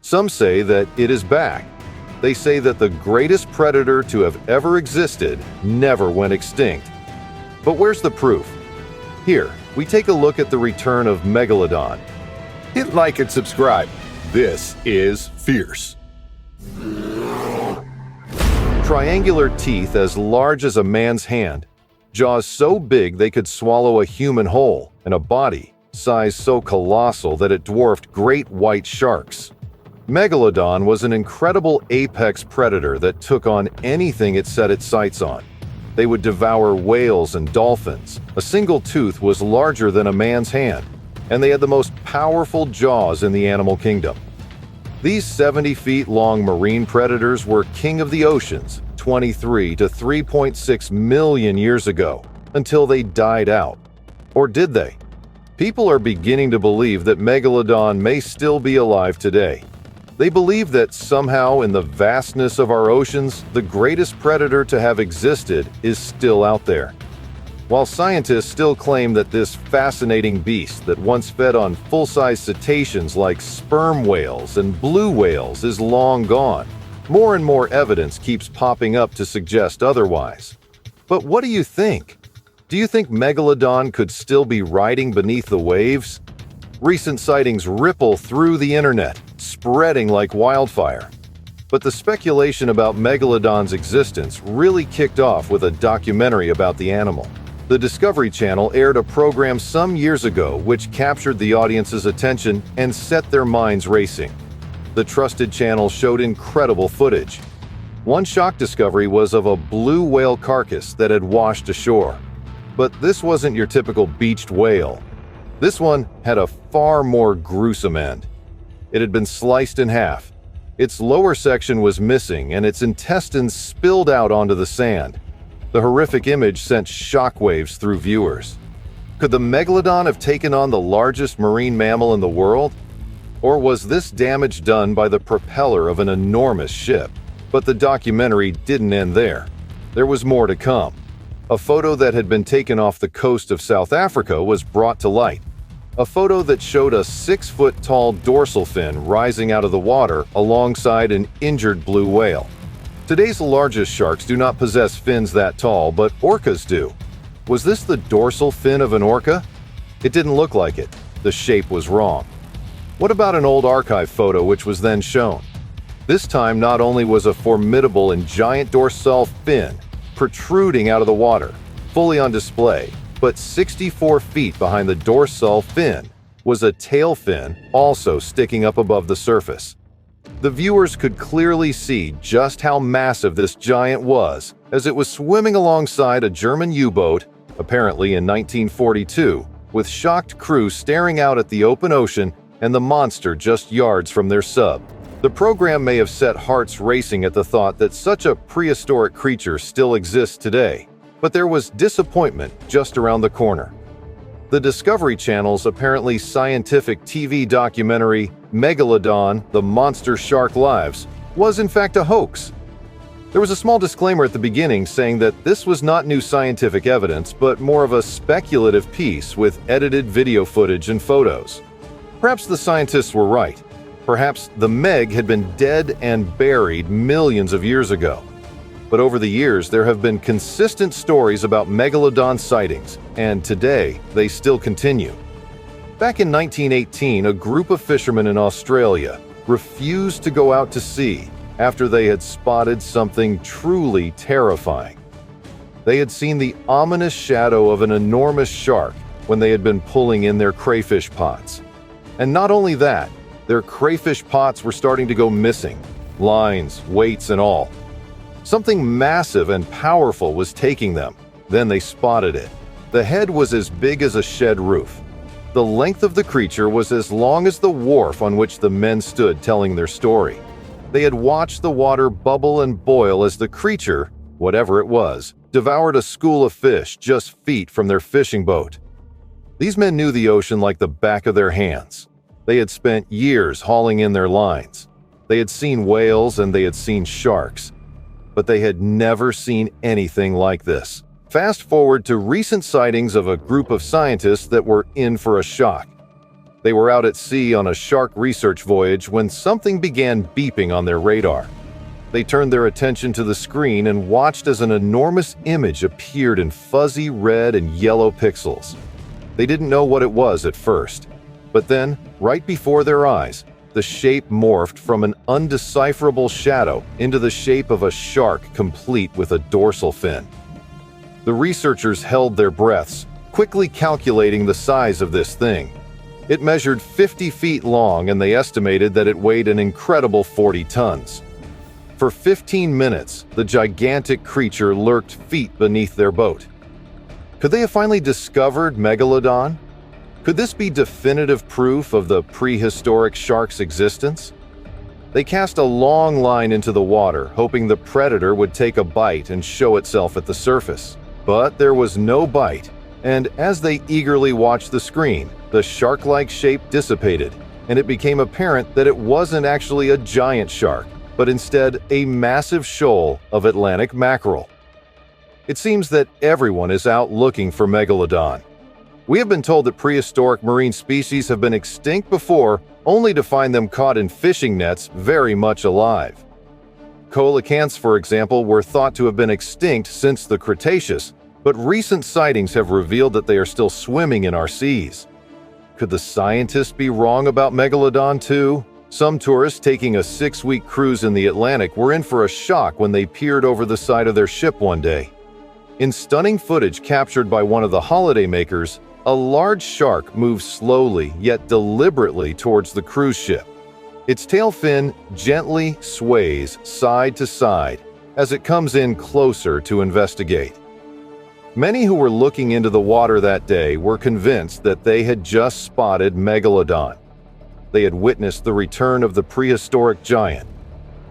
Some say that it is back. They say that the greatest predator to have ever existed never went extinct. But where's the proof? Here, we take a look at the return of Megalodon. Hit like and subscribe. This is fierce. Triangular teeth as large as a man's hand, jaws so big they could swallow a human whole, and a body size so colossal that it dwarfed great white sharks. Megalodon was an incredible apex predator that took on anything it set its sights on. They would devour whales and dolphins. A single tooth was larger than a man's hand, and they had the most powerful jaws in the animal kingdom. These 70 feet long marine predators were king of the oceans 23 to 3.6 million years ago, until they died out. Or did they? People are beginning to believe that Megalodon may still be alive today. They believe that somehow in the vastness of our oceans, the greatest predator to have existed is still out there. While scientists still claim that this fascinating beast that once fed on full-size cetaceans like sperm whales and blue whales is long gone, more and more evidence keeps popping up to suggest otherwise. But what do you think? Do you think Megalodon could still be riding beneath the waves? Recent sightings ripple through the internet, spreading like wildfire. But the speculation about Megalodon's existence really kicked off with a documentary about the animal. The Discovery Channel aired a program some years ago which captured the audience's attention and set their minds racing. The trusted channel showed incredible footage. One shock discovery was of a blue whale carcass that had washed ashore. But this wasn't your typical beached whale. This one had a far more gruesome end. It had been sliced in half. Its lower section was missing and its intestines spilled out onto the sand. The horrific image sent shockwaves through viewers. Could the Megalodon have taken on the largest marine mammal in the world? Or was this damage done by the propeller of an enormous ship? But the documentary didn't end there. There was more to come. A photo that had been taken off the coast of South Africa was brought to light. A photo that showed a 6-foot-tall dorsal fin rising out of the water alongside an injured blue whale. Today's largest sharks do not possess fins that tall, but orcas do. Was this the dorsal fin of an orca? It didn't look like it. The shape was wrong. What about an old archive photo which was then shown? This time not only was a formidable and giant dorsal fin protruding out of the water, fully on display, but 64 feet behind the dorsal fin was a tail fin also sticking up above the surface. The viewers could clearly see just how massive this giant was as it was swimming alongside a German U-boat, apparently in 1942, with shocked crew staring out at the open ocean and the monster just yards from their sub. The program may have set hearts racing at the thought that such a prehistoric creature still exists today, but there was disappointment just around the corner. The Discovery Channel's apparently scientific TV documentary Megalodon, The Monster Shark Lives was in fact a hoax. There was a small disclaimer at the beginning saying that this was not new scientific evidence, but more of a speculative piece with edited video footage and photos. Perhaps the scientists were right. Perhaps the Meg had been dead and buried millions of years ago. But over the years, there have been consistent stories about Megalodon sightings, and today they still continue. Back in 1918, a group of fishermen in Australia refused to go out to sea after they had spotted something truly terrifying. They had seen the ominous shadow of an enormous shark when they had been pulling in their crayfish pots. And not only that, their crayfish pots were starting to go missing, lines, weights, and all. Something massive and powerful was taking them. Then they spotted it. The head was as big as a shed roof. The length of the creature was as long as the wharf on which the men stood telling their story. They had watched the water bubble and boil as the creature, whatever it was, devoured a school of fish just feet from their fishing boat. These men knew the ocean like the back of their hands. They had spent years hauling in their lines. They had seen whales and they had seen sharks. But they had never seen anything like this. Fast forward to recent sightings of a group of scientists that were in for a shock. They were out at sea on a shark research voyage when something began beeping on their radar. They turned their attention to the screen and watched as an enormous image appeared in fuzzy red and yellow pixels. They didn't know what it was at first, but then, right before their eyes, the shape morphed from an undecipherable shadow into the shape of a shark complete with a dorsal fin. The researchers held their breaths, quickly calculating the size of this thing. It measured 50 feet long and they estimated that it weighed an incredible 40 tons. For 15 minutes, the gigantic creature lurked feet beneath their boat. Could they have finally discovered Megalodon? Could this be definitive proof of the prehistoric shark's existence? They cast a long line into the water, hoping the predator would take a bite and show itself at the surface. But there was no bite, and as they eagerly watched the screen, the shark-like shape dissipated, and it became apparent that it wasn't actually a giant shark, but instead a massive shoal of Atlantic mackerel. It seems that everyone is out looking for Megalodon. We have been told that prehistoric marine species have been extinct before, only to find them caught in fishing nets very much alive. Coelacanths, for example, were thought to have been extinct since the Cretaceous, but recent sightings have revealed that they are still swimming in our seas. Could the scientists be wrong about Megalodon too? Some tourists taking a 6-week cruise in the Atlantic were in for a shock when they peered over the side of their ship one day. In stunning footage captured by one of the holidaymakers, a large shark moves slowly yet deliberately towards the cruise ship. Its tail fin gently sways side to side as it comes in closer to investigate. Many who were looking into the water that day were convinced that they had just spotted Megalodon. They had witnessed the return of the prehistoric giant.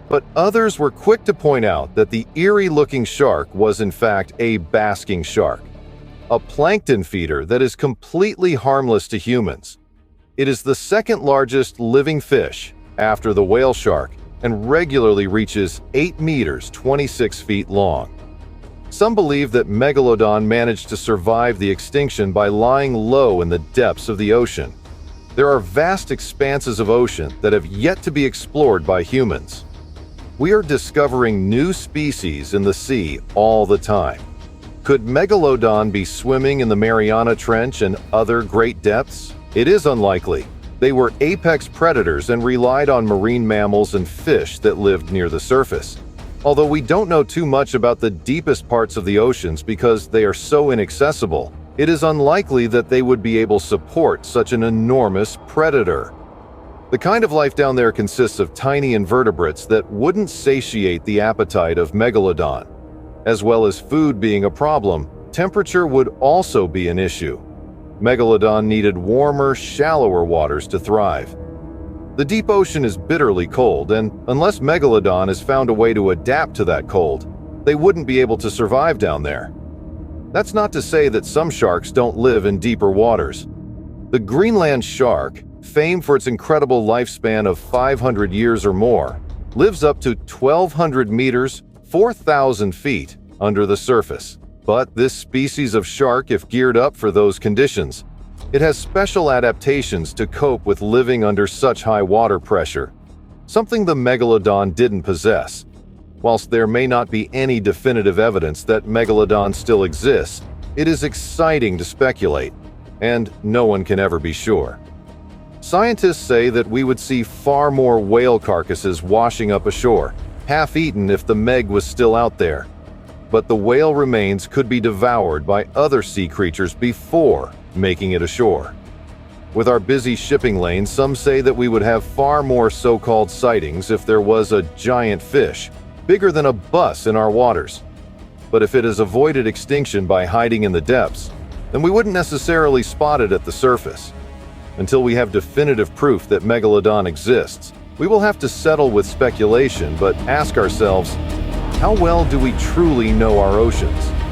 But others were quick to point out that the eerie-looking shark was in fact a basking shark, a plankton feeder that is completely harmless to humans. It is the second largest living fish after the whale shark and regularly reaches 8 meters, 26 feet long. Some believe that Megalodon managed to survive the extinction by lying low in the depths of the ocean. There are vast expanses of ocean that have yet to be explored by humans. We are discovering new species in the sea all the time. Could Megalodon be swimming in the Mariana Trench and other great depths? It is unlikely. They were apex predators and relied on marine mammals and fish that lived near the surface. Although we don't know too much about the deepest parts of the oceans because they are so inaccessible, it is unlikely that they would be able to support such an enormous predator. The kind of life down there consists of tiny invertebrates that wouldn't satiate the appetite of Megalodon. As well as food being a problem, temperature would also be an issue. Megalodon needed warmer, shallower waters to thrive. The deep ocean is bitterly cold, and unless Megalodon has found a way to adapt to that cold, they wouldn't be able to survive down there. That's not to say that some sharks don't live in deeper waters. The Greenland shark, famed for its incredible lifespan of 500 years or more, lives up to 1,200 meters, 4,000 feet, under the surface. But this species of shark, if geared up for those conditions, it has special adaptations to cope with living under such high water pressure, something the Megalodon didn't possess. Whilst there may not be any definitive evidence that Megalodon still exists, it is exciting to speculate, and no one can ever be sure. Scientists say that we would see far more whale carcasses washing up ashore, half-eaten if the Meg was still out there. But the whale remains could be devoured by other sea creatures before making it ashore. With our busy shipping lanes, some say that we would have far more so-called sightings if there was a giant fish, bigger than a bus in our waters. But if it has avoided extinction by hiding in the depths, then we wouldn't necessarily spot it at the surface. Until we have definitive proof that Megalodon exists, we will have to settle with speculation but ask ourselves, how well do we truly know our oceans?